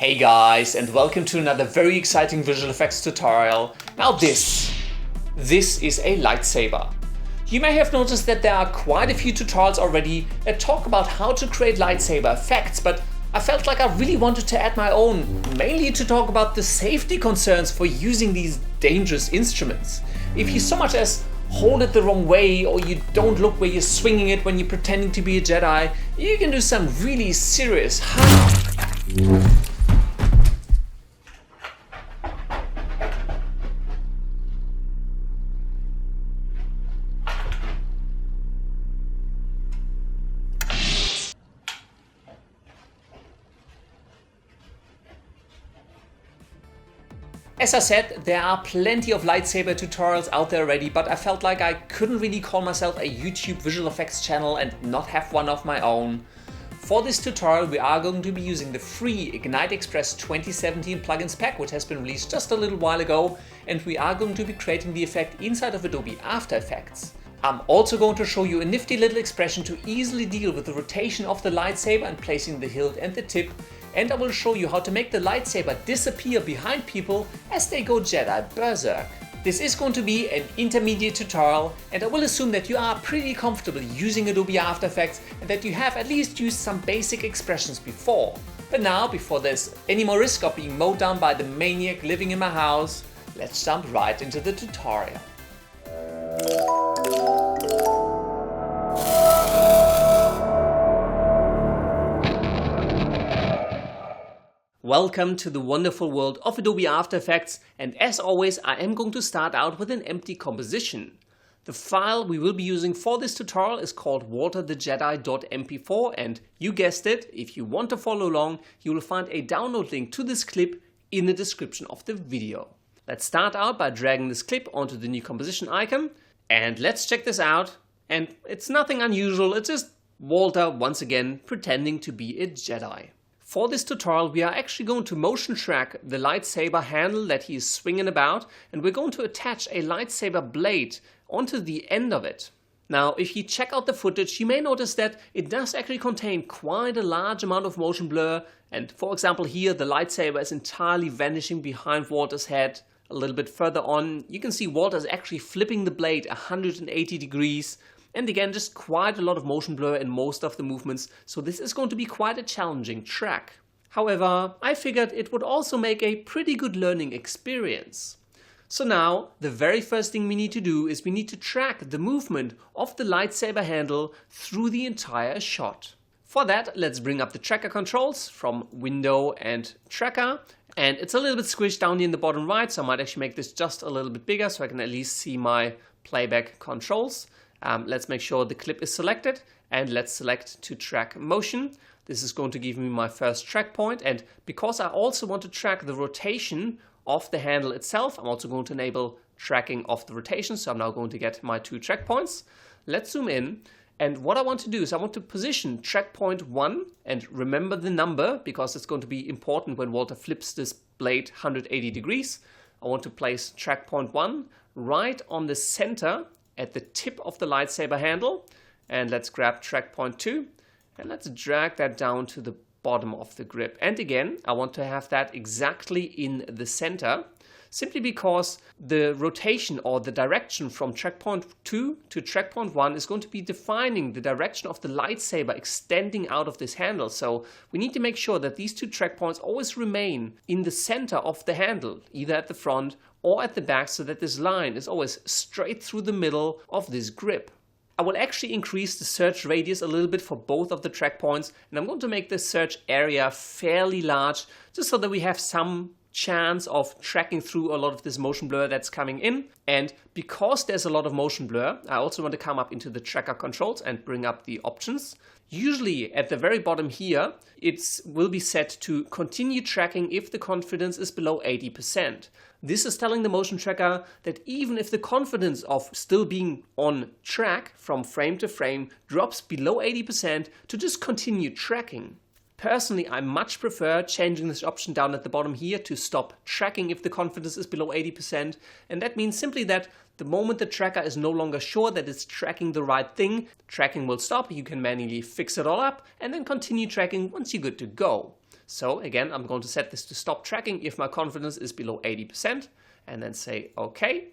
Hey guys, and welcome to another very exciting visual effects tutorial. Now this is a lightsaber. You may have noticed that there are quite a few tutorials already that talk about how to create lightsaber effects, but I felt like I really wanted to add my own, mainly to talk about the safety concerns for using these dangerous instruments. If you so much as hold it the wrong way, or you don't look where you're swinging it when you're pretending to be a Jedi, you can do some really serious harm. As I said, there are plenty of lightsaber tutorials out there already, but I felt like I couldn't really call myself a YouTube visual effects channel and not have one of my own. For this tutorial we are going to be using the free Ignite Express 2017 plugins pack, which has been released just a little while ago, and we are going to be creating the effect inside of Adobe After Effects. I'm also going to show you a nifty little expression to easily deal with the rotation of the lightsaber and placing the hilt and the tip. And I will show you how to make the lightsaber disappear behind people as they go Jedi berserk. This is going to be an intermediate tutorial, and I will assume that you are pretty comfortable using Adobe After Effects and that you have at least used some basic expressions before. But now, before there's any more risk of being mowed down by the maniac living in my house, let's jump right into the tutorial. Welcome to the wonderful world of Adobe After Effects, and as always I am going to start out with an empty composition. The file we will be using for this tutorial is called walterthejedi.mp4, and you guessed it, if you want to follow along you will find a download link to this clip in the description of the video. Let's start out by dragging this clip onto the new composition icon, and let's check this out. And it's nothing unusual, it's just Walter once again pretending to be a Jedi. For this tutorial we are actually going to motion track the lightsaber handle that he is swinging about, and we're going to attach a lightsaber blade onto the end of it. Now if you check out the footage you may notice that it does actually contain quite a large amount of motion blur, and for example here the lightsaber is entirely vanishing behind Walter's head. A little bit further on you can see Walter's actually flipping the blade 180 degrees. And again, just quite a lot of motion blur in most of the movements, so this is going to be quite a challenging track. However, I figured it would also make a pretty good learning experience. So now, the very first thing we need to do is we need to track the movement of the lightsaber handle through the entire shot. For that, let's bring up the tracker controls from Window and Tracker. And it's a little bit squished down here in the bottom right, so I might actually make this just a little bit bigger so I can at least see my playback controls. Let's make sure the clip is selected, and let's select to track motion. This is going to give me my first track point, and because I also want to track the rotation of the handle itself, I'm also going to enable tracking of the rotation, so I'm now going to get my 2 track points. Let's zoom in, and what I want to do is I want to position track point 1, and remember the number because it's going to be important when Walter flips this blade 180 degrees. I want to place track point 1 right on the center at the tip of the lightsaber handle, and let's grab track point 2 and let's drag that down to the bottom of the grip. And again, I want to have that exactly in the center, simply because the rotation or the direction from track point 2 to track point 1 is going to be defining the direction of the lightsaber extending out of this handle. So we need to make sure that these 2 track points always remain in the center of the handle, either at the front or at the back, so that this line is always straight through the middle of this grip. I will actually increase the search radius a little bit for both of the track points, and I'm going to make the search area fairly large just so that we have some chance of tracking through a lot of this motion blur that's coming in. And because there's a lot of motion blur, I also want to come up into the tracker controls and bring up the options. Usually at the very bottom here, it will be set to continue tracking if the confidence is below 80%. This is telling the motion tracker that even if the confidence of still being on track from frame to frame drops below 80%, to just continue tracking. Personally, I much prefer changing this option down at the bottom here to stop tracking if the confidence is below 80%, and that means simply that the moment the tracker is no longer sure that it's tracking the right thing, tracking will stop, you can manually fix it all up and then continue tracking once you're good to go. So again, I'm going to set this to stop tracking if my confidence is below 80% and then say OK.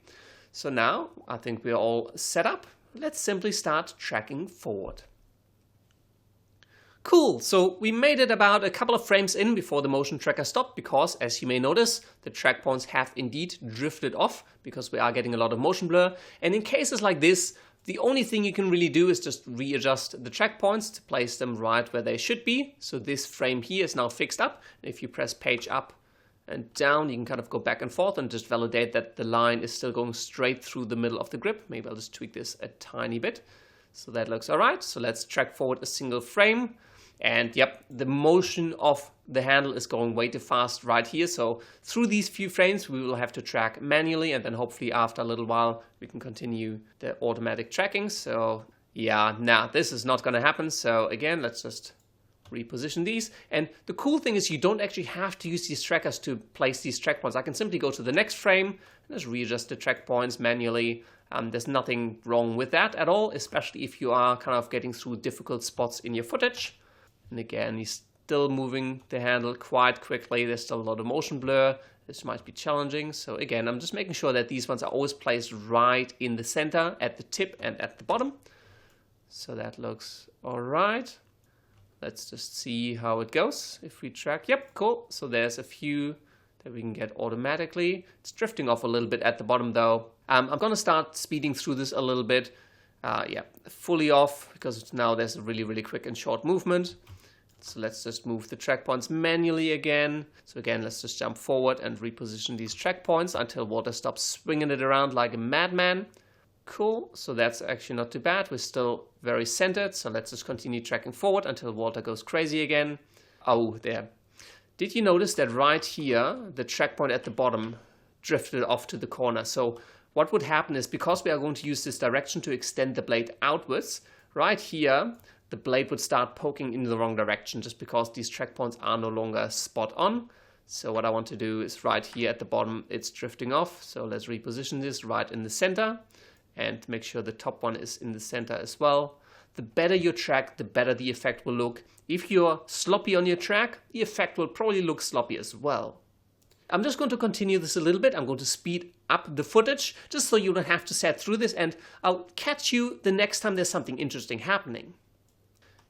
So now I think we're all set up. Let's simply start tracking forward. Cool, so we made it about a couple of frames in before the motion tracker stopped because, as you may notice, the track points have indeed drifted off because we are getting a lot of motion blur. And in cases like this, the only thing you can really do is just readjust the track points to place them right where they should be. So this frame here is now fixed up. If you press page up and down, you can kind of go back and forth and just validate that the line is still going straight through the middle of the grip. Maybe I'll just tweak this a tiny bit. So that looks all right. So let's track forward a single frame. And yep, the motion of the handle is going way too fast right here. So through these few frames, we will have to track manually. And then hopefully after a little while, we can continue the automatic tracking. So yeah, now this is not going to happen. So again, let's just reposition these. And the cool thing is you don't actually have to use these trackers to place these track points. I can simply go to the next frame and just readjust the track points manually. There's nothing wrong with that at all, especially if you are kind of getting through difficult spots in your footage. And again, he's still moving the handle quite quickly. There's still a lot of motion blur. This might be challenging. So again, I'm just making sure that these ones are always placed right in the center, at the tip and at the bottom. So that looks all right. Let's just see how it goes. If we track, yep, cool. So there's a few that we can get automatically. It's drifting off a little bit at the bottom though. I'm going to start speeding through this a little bit. Yeah, fully off because now there's a really, really quick and short movement. So let's just move the track points manually again. So again, let's just jump forward and reposition these track points until Walter stops swinging it around like a madman. Cool, so that's actually not too bad. We're still very centered. So let's just continue tracking forward until Walter goes crazy again. Oh, there. Did you notice that right here, the track point at the bottom drifted off to the corner? So what would happen is because we are going to use this direction to extend the blade outwards, right here, the blade would start poking in the wrong direction just because these track points are no longer spot on. So what I want to do is right here at the bottom, it's drifting off. So let's reposition this right in the center and make sure the top one is in the center as well. The better your track, the better the effect will look. If you're sloppy on your track, the effect will probably look sloppy as well. I'm just going to continue this a little bit. I'm going to speed up the footage just so you don't have to set through this, and I'll catch you the next time there's something interesting happening.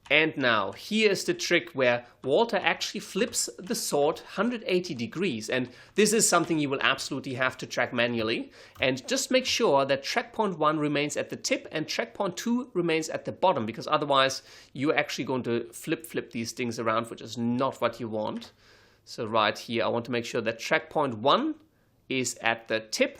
And now, here's the trick where Walter actually flips the sword 180 degrees. And this is something you will absolutely have to track manually. And just make sure that track point 1 remains at the tip and track point 2 remains at the bottom, because otherwise you're actually going to flip these things around, which is not what you want. So right here, I want to make sure that track point 1 is at the tip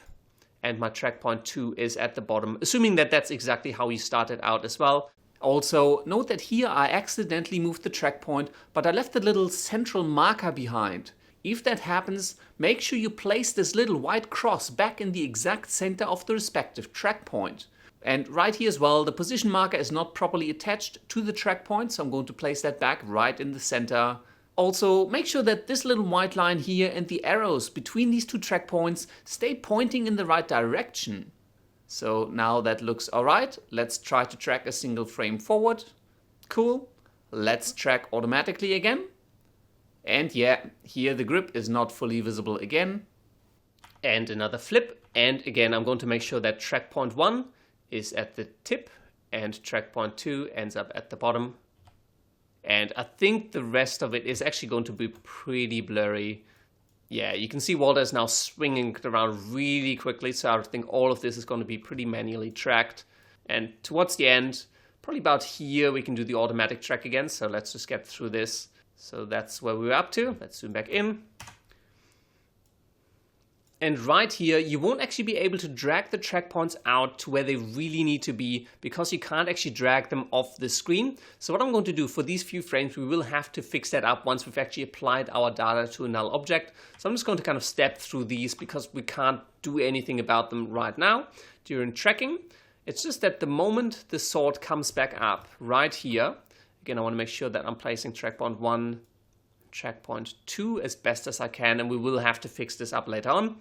and my track point 2 is at the bottom, assuming that that's exactly how you started out as well. Also, note that here I accidentally moved the track point, but I left a little central marker behind. If that happens, make sure you place this little white cross back in the exact center of the respective track point. And right here as well, the position marker is not properly attached to the track point, so I'm going to place that back right in the center. Also, make sure that this little white line here and the arrows between these two track points stay pointing in the right direction. So now that looks alright. Let's try to track a single frame forward. Cool. Let's track automatically again. And yeah, here the grip is not fully visible again. And another flip. And again, I'm going to make sure that track point 1 is at the tip and track point 2 ends up at the bottom. And I think the rest of it is actually going to be pretty blurry. Yeah, you can see Walter is now swinging it around really quickly, so I think all of this is going to be pretty manually tracked. And towards the end, probably about here, we can do the automatic track again. So let's just get through this. So that's where we were up to. Let's zoom back in. And right here, you won't actually be able to drag the track points out to where they really need to be because you can't actually drag them off the screen. So what I'm going to do for these few frames, we will have to fix that up once we've actually applied our data to a null object. So I'm just going to kind of step through these because we can't do anything about them right now during tracking. It's just that the moment the sword comes back up right here, again, I want to make sure that I'm placing track point 1, track point 2 as best as I can, and we will have to fix this up later on.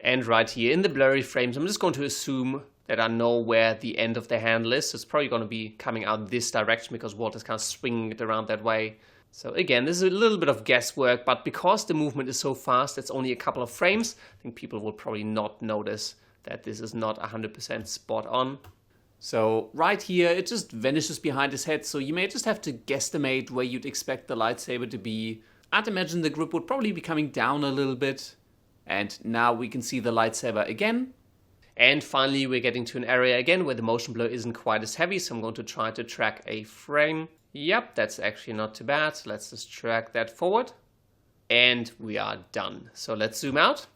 And right here in the blurry frames, I'm just going to assume that I know where the end of the handle is. So it's probably going to be coming out this direction because Walter's kind of swinging it around that way. So again, this is a little bit of guesswork, but because the movement is so fast, it's only a couple of frames, I think people will probably not notice that this is not 100% spot on. So right here, it just vanishes behind his head, so you may just have to guesstimate where you'd expect the lightsaber to be. I'd imagine the grip would probably be coming down a little bit. And now we can see the lightsaber again. And finally, we're getting to an area again where the motion blur isn't quite as heavy, so I'm going to try to track a frame. Yep, that's actually not too bad. So let's just track that forward. And we are done. So let's zoom out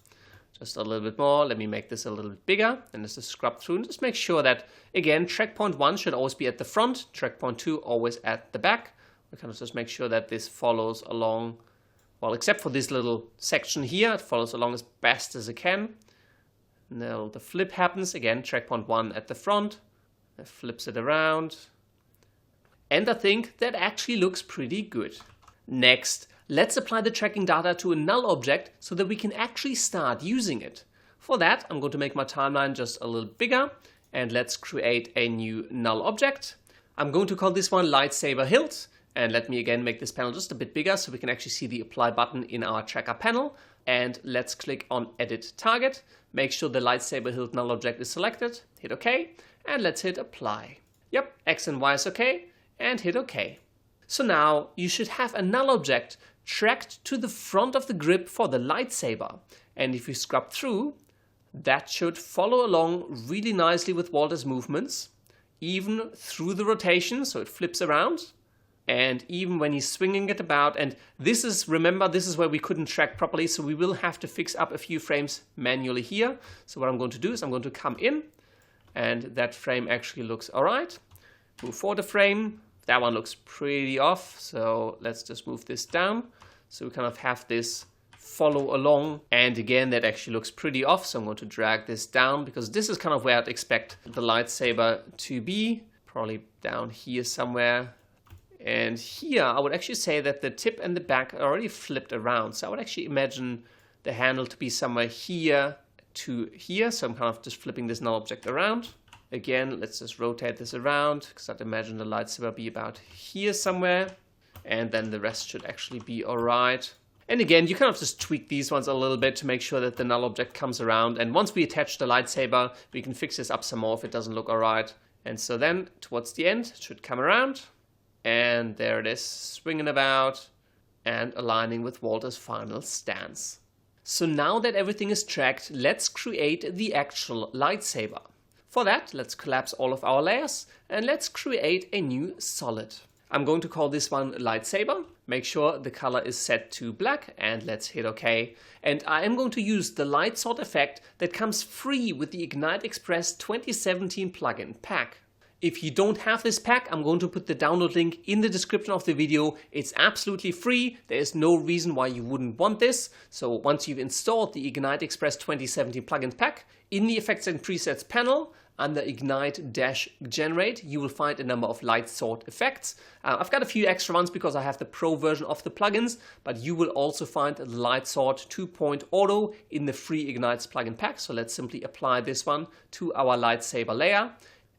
just a little bit more. Let me make this a little bit bigger. And let's just scrub through and just make sure that, again, track point 1 should always be at the front. Track point 2 always at the back. We kind of just make sure that this follows along. Well, except for this little section here, it follows along as best as it can. Now the flip happens. Again, track point 1 at the front. It flips it around. And I think that actually looks pretty good. Next, let's apply the tracking data to a null object so that we can actually start using it. For that, I'm going to make my timeline just a little bigger. And let's create a new null object. I'm going to call this one Lightsaber Hilt. And let me again make this panel just a bit bigger so we can actually see the apply button in our tracker panel. And let's click on Edit Target. Make sure the Lightsaber Hilt null object is selected. Hit OK. And let's hit Apply. Yep, X and Y is OK. And hit OK. So now you should have a null object tracked to the front of the grip for the lightsaber. And if you scrub through, that should follow along really nicely with Walter's movements, even through the rotation, so it flips around. And even when he's swinging it about, and this is, remember, this is where we couldn't track properly, so we will have to fix up a few frames manually here. So what I'm going to do is I'm going to come in, and that frame actually looks all right. Move forward a frame. That one looks pretty off, so let's just move this down. So we kind of have this follow along, and again, that actually looks pretty off, so I'm going to drag this down, because this is kind of where I'd expect the lightsaber to be, probably down here somewhere. And here, I would actually say that the tip and the back are already flipped around. So I would actually imagine the handle to be somewhere here to here. So I'm kind of just flipping this null object around. Again, let's just rotate this around, because I'd imagine the lightsaber be about here somewhere. And then the rest should actually be all right. And again, you kind of just tweak these ones a little bit to make sure that the null object comes around. And once we attach the lightsaber, we can fix this up some more if it doesn't look all right. And so then, towards the end, it should come around. And there it is, swinging about and aligning with Walter's final stance. So now that everything is tracked, let's create the actual lightsaber. For that, let's collapse all of our layers and let's create a new solid. I'm going to call this one Lightsaber. Make sure the color is set to black and let's hit OK. And I am going to use the light sort effect that comes free with the Ignite Express 2017 plugin pack. If you don't have this pack, I'm going to put the download link in the description of the video. It's absolutely free. There is no reason why you wouldn't want this. So once you've installed the Ignite Express 2017 plugin pack, in the Effects and Presets panel, under Ignite-Generate, you will find a number of light sort effects. I've got a few extra ones because I have the pro version of the plugins, but you will also find the Light Sort 2.0 Auto in the free Ignites plugin pack. So let's simply apply this one to our lightsaber layer.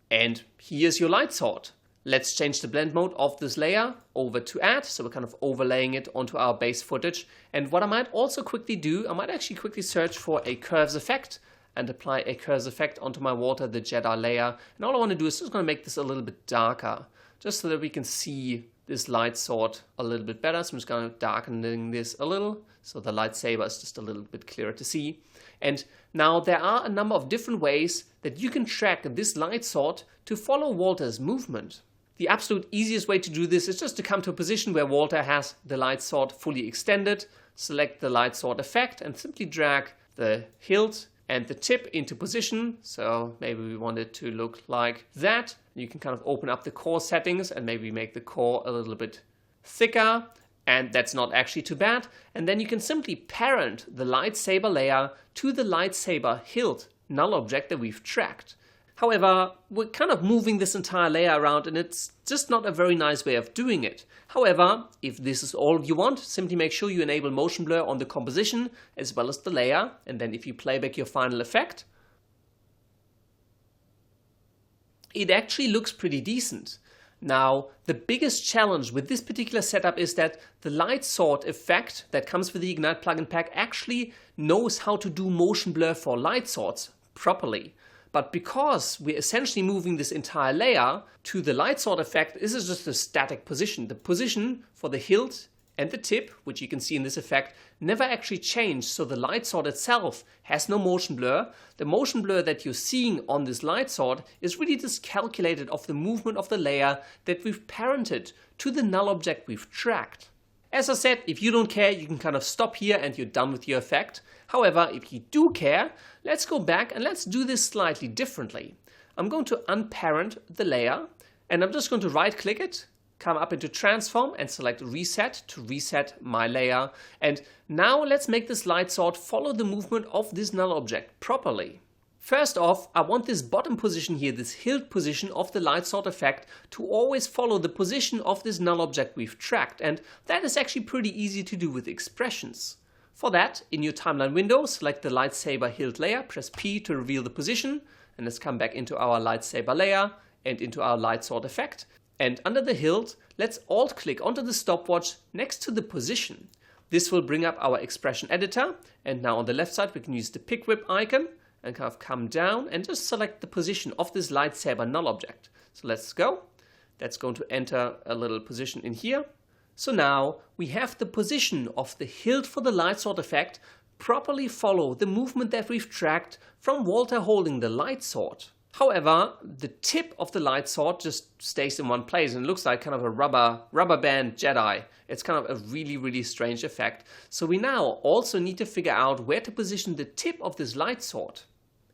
And here's your light sort. Let's change the blend mode of this layer over to add. So we're kind of overlaying it onto our base footage. And what I might also quickly do, I might actually quickly search for a curves effect and apply a curves effect onto my Walter the Jedi layer. And all I want to do is just going to make this a little bit darker, just so that we can see this light sort a little bit better. So I'm just going to darken this a little, so the lightsaber is just a little bit clearer to see. And now there are a number of different ways that you can track this light sort to follow Walter's movement. The absolute easiest way to do this is just to come to a position where Walter has the light sort fully extended, select the light sort effect and simply drag the hilt and the tip into position. So maybe we want it to look like that. You can kind of open up the core settings and maybe make the core a little bit thicker. And that's not actually too bad. And then you can simply parent the lightsaber layer to the lightsaber hilt null object that we've tracked. However, we're kind of moving this entire layer around and it's just not a very nice way of doing it. However, if this is all you want, simply make sure you enable motion blur on the composition as well as the layer. And then if you play back your final effect, it actually looks pretty decent. Now, the biggest challenge with this particular setup is that the light sort effect that comes with the Ignite plugin pack actually knows how to do motion blur for light sorts properly. But because we're essentially moving this entire layer to the light sort effect, this is just a static position. The position for the hilt and the tip, which you can see in this effect, never actually changed, so the light sort itself has no motion blur. The motion blur that you're seeing on this light sort is really just calculated of the movement of the layer that we've parented to the null object we've tracked. As I said, if you don't care, you can kind of stop here and you're done with your effect. However, if you do care, let's go back and let's do this slightly differently. I'm going to unparent the layer and I'm just going to right click it, come up into transform and select reset to reset my layer. And now let's make this light sort follow the movement of this null object properly. First off, I want this bottom position here, this hilt position of the light sort effect, to always follow the position of this null object we've tracked. And that is actually pretty easy to do with expressions. For that, in your timeline window, select the lightsaber hilt layer, press P to reveal the position, and let's come back into our lightsaber layer and into our light sort effect. And under the hilt, let's alt-click onto the stopwatch next to the position. This will bring up our expression editor, and now on the left side we can use the pick whip icon and kind of come down and just select the position of this lightsaber null object. So let's go. That's going to enter a little position in here. So now we have the position of the hilt for the light sort effect properly follow the movement that we've tracked from Walter holding the light sword. However, the tip of the light sword just stays in one place and looks like kind of a rubber band Jedi. It's kind of a really strange effect. So we now also need to figure out where to position the tip of this light sword.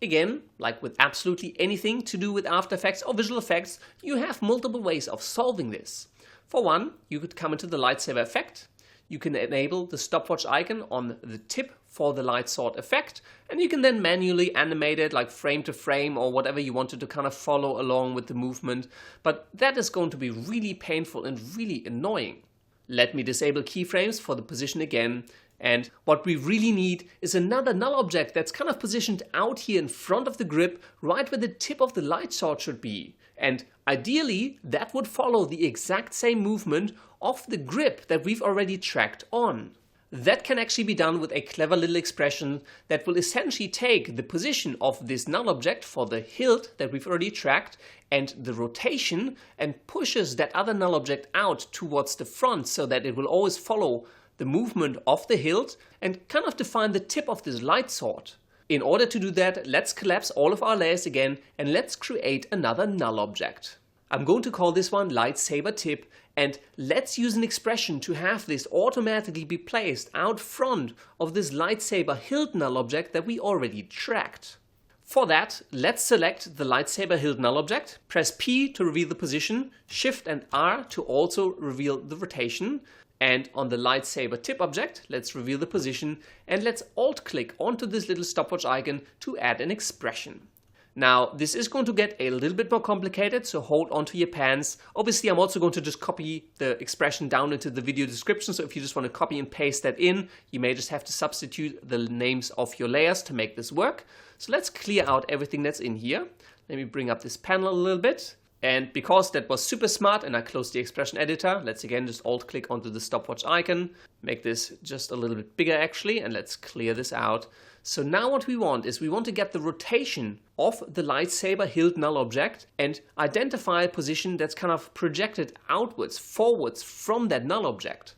Again, like with absolutely anything to do with After Effects or visual effects, you have multiple ways of solving this. For one, you could come into the lightsaber effect. You can enable the stopwatch icon on the tip for the light sword effect, and you can then manually animate it like frame to frame or whatever you wanted to kind of follow along with the movement, but that is going to be really painful and really annoying. Let me disable keyframes for the position again, and what we really need is another null object that's kind of positioned out here in front of the grip, right where the tip of the light sword should be. And ideally, that would follow the exact same movement of the grip that we've already tracked on. That can actually be done with a clever little expression that will essentially take the position of this null object for the hilt that we've already tracked and the rotation and pushes that other null object out towards the front so that it will always follow the movement of the hilt and kind of define the tip of this light sword. In order to do that, let's collapse all of our layers again and let's create another null object. I'm going to call this one lightsaber tip, and let's use an expression to have this automatically be placed out front of this lightsaber hilt null object that we already tracked. For that, let's select the lightsaber hilt null object, press P to reveal the position, Shift and R to also reveal the rotation, and on the lightsaber tip object, let's reveal the position, and let's alt-click onto this little stopwatch icon to add an expression. Now, this is going to get a little bit more complicated, so hold on to your pants. Obviously, I'm also going to just copy the expression down into the video description, so if you just want to copy and paste that in, you may just have to substitute the names of your layers to make this work. So let's clear out everything that's in here. Let me bring up this panel a little bit. And because that was super smart and I closed the expression editor, let's again just alt-click onto the stopwatch icon, make this just a little bit bigger actually, and let's clear this out. So now what we want is we want to get the rotation of the lightsaber hilt null object and identify a position that's kind of projected outwards, forwards from that null object.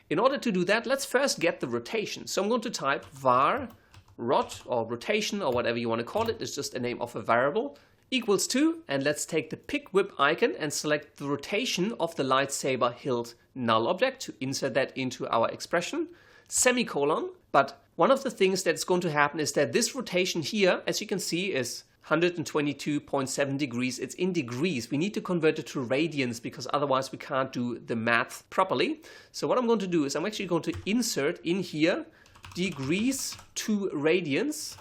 In order to do that, let's first get the rotation. So I'm going to type var rot or rotation or whatever you want to call it, it's just a name of a variable, equals to, and let's take the pick whip icon and select the rotation of the lightsaber hilt null object to insert that into our expression, semicolon. But one of the things that's going to happen is that this rotation here, as you can see, is 122.7 degrees. It's in degrees. We need to convert it to radians because otherwise we can't do the math properly. So what I'm going to do is I'm actually going to insert in here degrees to radians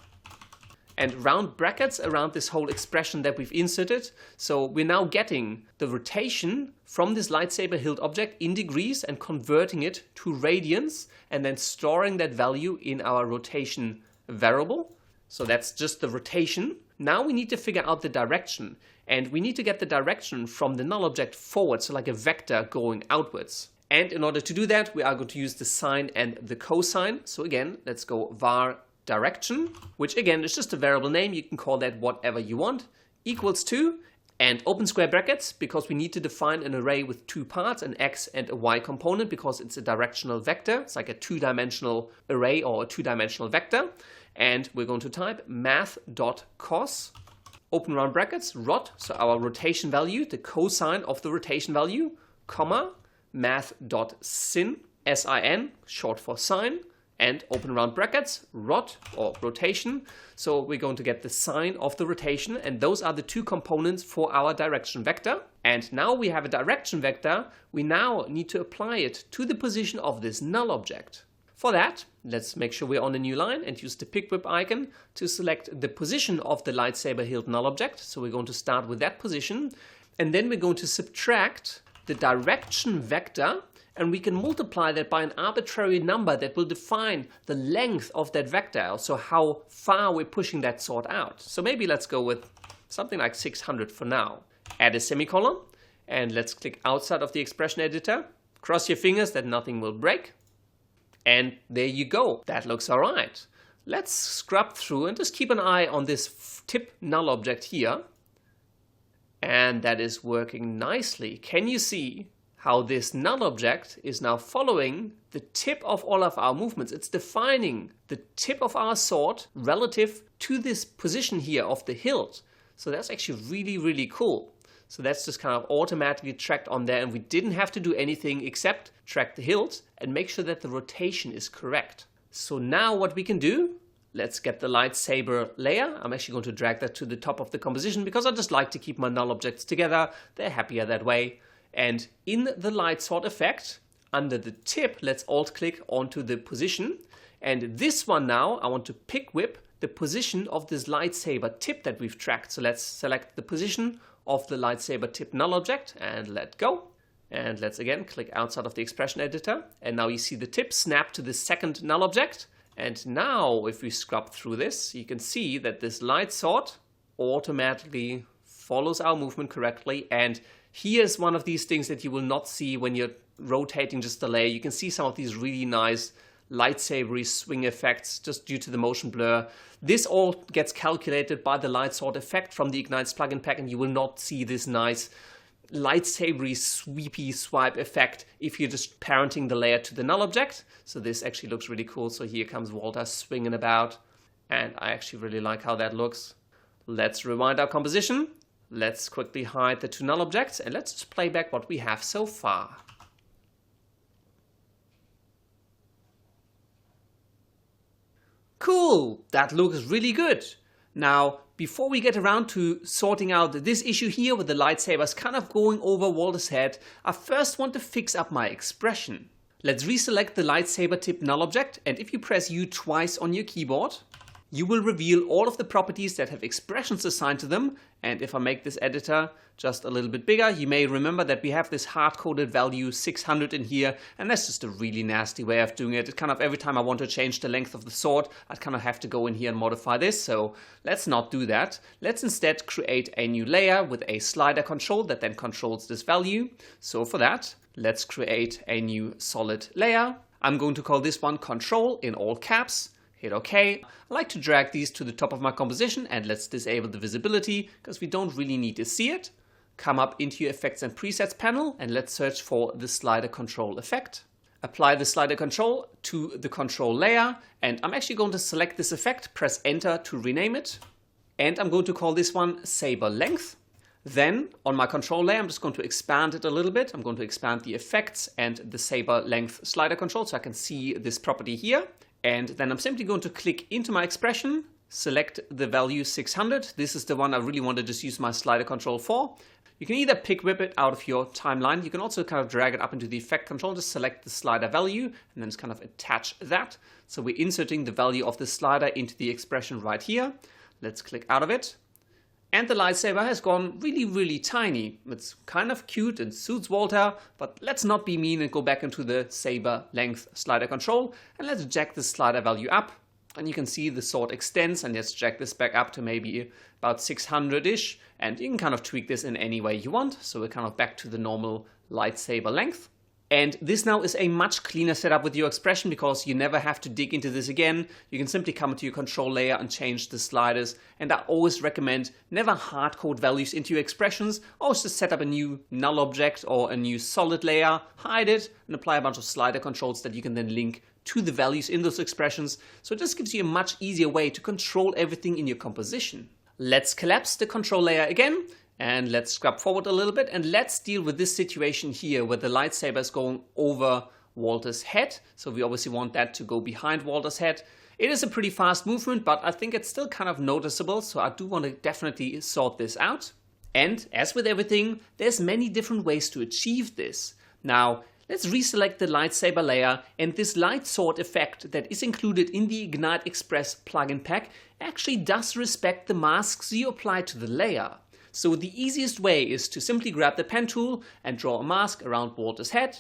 and round brackets around this whole expression that we've inserted. So we're now getting the rotation from this lightsaber hilt object in degrees and converting it to radians and then storing that value in our rotation variable. So that's just the rotation. Now we need to figure out the direction. And we need to get the direction from the null object forward, so like a vector going outwards. And in order to do that, we are going to use the sine and the cosine. So again, let's go var direction, which again is just a variable name. You can call that whatever you want, equals to, and open square brackets, because we need to define an array with two parts, an x and a y component, because it's a directional vector. It's like a two-dimensional array or a two-dimensional vector. And we're going to type Math.cos, open round brackets, rot, so our rotation value, the cosine of the rotation value, comma, Math.sin, sin, short for sine, and open round brackets, rot or rotation. So we're going to get the sine of the rotation, and those are the two components for our direction vector. And now we have a direction vector, we now need to apply it to the position of this null object. For that, let's make sure we're on a new line and use the pick whip icon to select the position of the lightsaber hilt null object. So we're going to start with that position, and then we're going to subtract the direction vector, and we can multiply that by an arbitrary number that will define the length of that vector, so how far we're pushing that sort out. So maybe let's go with something like 600 for now. Add a semicolon, and let's click outside of the expression editor. Cross your fingers that nothing will break. And there you go. That looks all right. Let's scrub through and just keep an eye on this tip null object here. And that is working nicely. Can you see how this null object is now following the tip of all of our movements? It's defining the tip of our sword relative to this position here of the hilt. So that's actually really, really cool. So that's just kind of automatically tracked on there, and we didn't have to do anything except track the hilt and make sure that the rotation is correct. So now what we can do, let's get the lightsaber layer. I'm actually going to drag that to the top of the composition because I just like to keep my null objects together. They're happier that way. And in the light sword effect, under the tip, let's alt click onto the position. And this one now, I want to pick whip the position of this lightsaber tip that we've tracked. So let's select the position of the lightsaber tip null object and let go. And let's again click outside of the expression editor. And now you see the tip snap to the second null object. And now if we scrub through this, you can see that this light sword automatically follows our movement correctly. And here's one of these things that you will not see when you're rotating just the layer. You can see some of these really nice lightsabery swing effects just due to the motion blur. This all gets calculated by the light sword effect from the Ignites plugin pack, and you will not see this nice lightsabery sweepy swipe effect if you're just parenting the layer to the null object. So this actually looks really cool. So here comes Walter swinging about, and I actually really like how that looks. Let's rewind our composition. Let's quickly hide the two null objects, and let's just play back what we have so far. Cool, that looks really good. Now, before we get around to sorting out this issue here with the lightsabers kind of going over Walter's head, I first want to fix up my expression. Let's reselect the lightsaber tip null object, and if you press U twice on your keyboard, you will reveal all of the properties that have expressions assigned to them. And if I make this editor just a little bit bigger, you may remember that we have this hard-coded value 600 in here, and that's just a really nasty way of doing it. It kind of every time I want to change the length of the sword, I'd kind of have to go in here and modify this, so let's not do that. Let's instead create a new layer with a slider control that then controls this value. So for that, let's create a new solid layer. I'm going to call this one control in all caps. Hit OK. I like to drag these to the top of my composition, and let's disable the visibility because we don't really need to see it. Come up into your effects and presets panel, and let's search for the slider control effect. Apply the slider control to the control layer, and I'm actually going to select this effect, press enter to rename it, and I'm going to call this one saber length. Then on my control layer, I'm just going to expand it a little bit. I'm going to expand the effects and the saber length slider control so I can see this property here. And then I'm simply going to click into my expression, select the value 600. This is the one I really want to just use my slider control for. You can either pick whip it out of your timeline. You can also kind of drag it up into the effect control, just select the slider value and then just kind of attach that. So we're inserting the value of the slider into the expression right here. Let's click out of it. And the lightsaber has gone really, really tiny. It's kind of cute and suits Walter, but let's not be mean and go back into the saber length slider control, and let's jack the slider value up. And you can see the sword extends, and let's drag this back up to maybe about 600-ish. And you can kind of tweak this in any way you want. So we're kind of back to the normal lightsaber length. And this now is a much cleaner setup with your expression because you never have to dig into this again. You can simply come to your control layer and change the sliders. And I always recommend never hard code values into your expressions. Always just set up a new null object or a new solid layer, hide it, and apply a bunch of slider controls that you can then link to the values in those expressions. So it just gives you a much easier way to control everything in your composition. Let's collapse the control layer again. And let's scrub forward a little bit and let's deal with this situation here where the lightsaber is going over Walter's head. So we obviously want that to go behind Walter's head. It is a pretty fast movement, but I think it's still kind of noticeable. So I do want to definitely sort this out. And as with everything, there's many different ways to achieve this. Now, let's reselect the lightsaber layer, and this light sort effect that is included in the Ignite Express plugin pack actually does respect the masks you apply to the layer. So the easiest way is to simply grab the pen tool and draw a mask around Walter's head,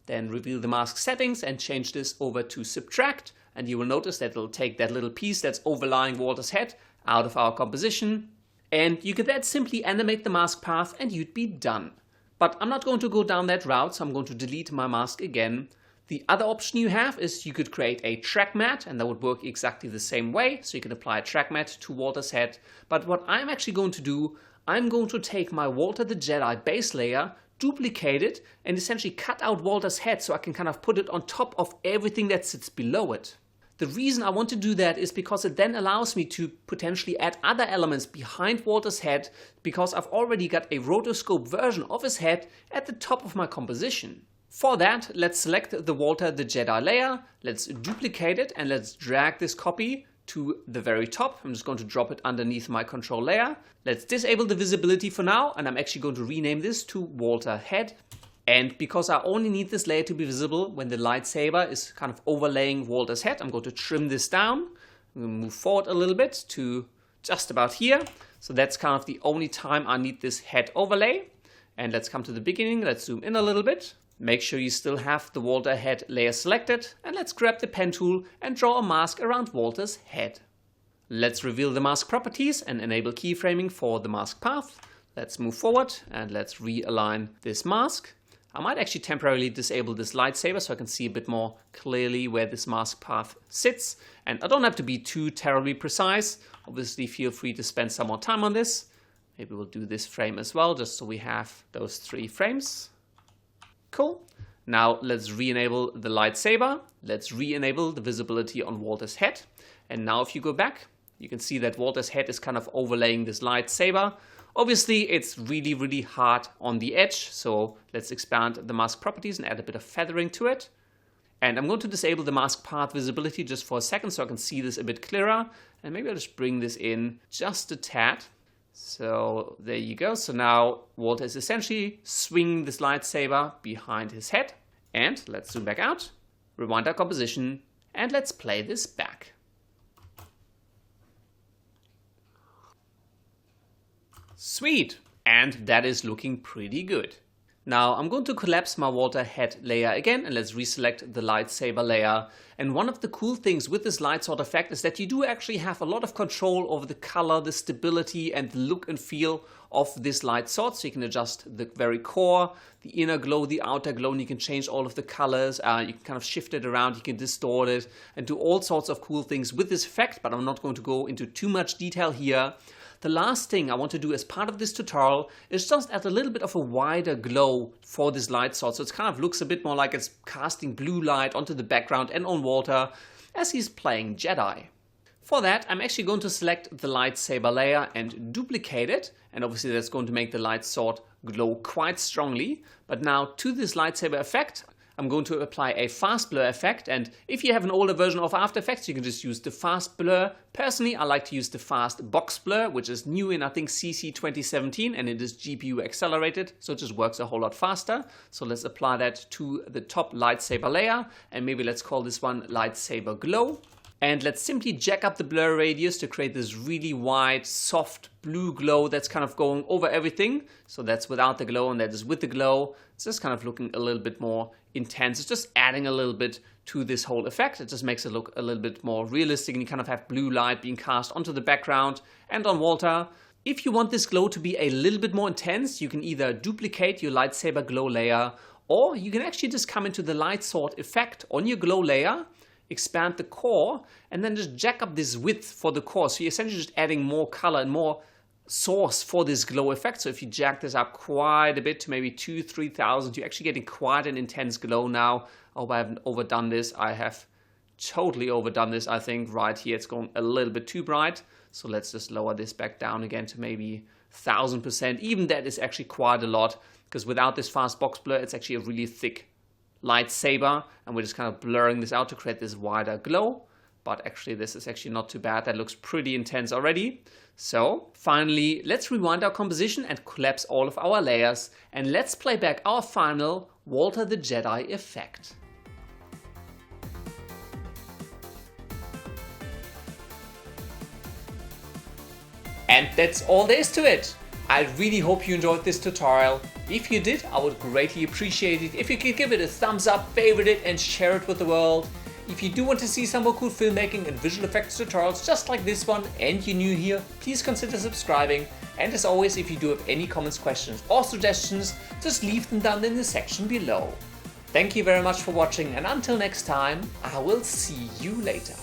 then reveal the mask settings and change this over to subtract, and you will notice that it'll take that little piece that's overlying Walter's head out of our composition, and you can then simply animate the mask path and you'd be done. But I'm not going to go down that route, so I'm going to delete my mask again. The other option you have is you could create a track matte, and that would work exactly the same way, so you can apply a track matte to Walter's head. But what I'm actually going to do, I'm going to take my Walter the Jedi base layer, duplicate it, and essentially cut out Walter's head so I can kind of put it on top of everything that sits below it. The reason I want to do that is because it then allows me to potentially add other elements behind Walter's head, because I've already got a rotoscope version of his head at the top of my composition. For that, let's select the Walter the Jedi layer, let's duplicate it, and let's drag this copy to the very top. I'm just going to drop it underneath my control layer. Let's disable the visibility for now, and I'm actually going to rename this to Walter Head. And because I only need this layer to be visible when the lightsaber is kind of overlaying Walter's head, I'm going to trim this down. I'm going to move forward a little bit to just about here. So that's kind of the only time I need this head overlay. And let's come to the beginning. Let's zoom in a little bit. Make sure you still have the Walter head layer selected, and let's grab the pen tool and draw a mask around Walter's head. Let's reveal the mask properties and enable keyframing for the mask path. Let's move forward and let's realign this mask. I might actually temporarily disable this lightsaber so I can see a bit more clearly where this mask path sits. And I don't have to be too terribly precise. Obviously, feel free to spend some more time on this. Maybe we'll do this frame as well, just so we have those 3 frames. Cool. Now let's re-enable the lightsaber. Let's re-enable the visibility on Walter's head. And now if you go back, you can see that Walter's head is kind of overlaying this lightsaber. Obviously, it's really, really hard on the edge. So let's expand the mask properties and add a bit of feathering to it. And I'm going to disable the mask path visibility just for a second so I can see this a bit clearer. And maybe I'll just bring this in just a tad. So there you go. So now Walter is essentially swinging this lightsaber behind his head. And let's zoom back out, rewind our composition, and let's play this back. Sweet! And that is looking pretty good. Now I'm going to collapse my Walter head layer again, and let's reselect the lightsaber layer. And one of the cool things with this light sort effect is that you do actually have a lot of control over the color, the stability, and the look and feel of this light sort. So you can adjust the very core, the inner glow, the outer glow, and you can change all of the colors. You can kind of shift it around, you can distort it, and do all sorts of cool things with this effect, but I'm not going to go into too much detail here. The last thing I want to do as part of this tutorial is just add a little bit of a wider glow for this light source. So it kind of looks a bit more like it's casting blue light onto the background and on Walter as he's playing Jedi. For that, I'm actually going to select the lightsaber layer and duplicate it. And obviously that's going to make the light sword glow quite strongly. But now to this lightsaber effect, I'm going to apply a fast blur effect, and if you have an older version of After Effects, you can just use the fast blur. Personally, I like to use the fast box blur, which is new in I think CC 2017, and it is GPU accelerated, so it just works a whole lot faster. So let's apply that to the top lightsaber layer, and maybe let's call this one Lightsaber Glow. And let's simply jack up the blur radius to create this really wide, soft blue glow that's kind of going over everything. So that's without the glow and that is with the glow. It's just kind of looking a little bit more intense. It's just adding a little bit to this whole effect. It just makes it look a little bit more realistic, and you kind of have blue light being cast onto the background and on Walter. If you want this glow to be a little bit more intense, you can either duplicate your lightsaber glow layer, or you can actually just come into the light sword effect on your glow layer, expand the core, and then just jack up this width for the core. So you're essentially just adding more color and more source for this glow effect. So if you jack this up quite a bit to maybe 2,000–3,000, you're actually getting quite an intense glow now. Oh, I haven't overdone this. I have totally overdone this, I think. Right here, it's going a little bit too bright. So let's just lower this back down again to maybe 1,000%. Even that is actually quite a lot, because without this fast box blur, it's actually a really thick lightsaber, and we're just kind of blurring this out to create this wider glow. But actually this is actually not too bad. That looks pretty intense already. So finally, let's rewind our composition and collapse all of our layers, and let's play back our final Walter the Jedi effect. And that's all there is to it. I really hope you enjoyed this tutorial. If you did, I would greatly appreciate it if you could give it a thumbs up, favorite it, and share it with the world. If you do want to see some more cool filmmaking and visual effects tutorials just like this one, and you're new here, please consider subscribing. And as always, if you do have any comments, questions, or suggestions, just leave them down in the section below. Thank you very much for watching, and until next time, I will see you later.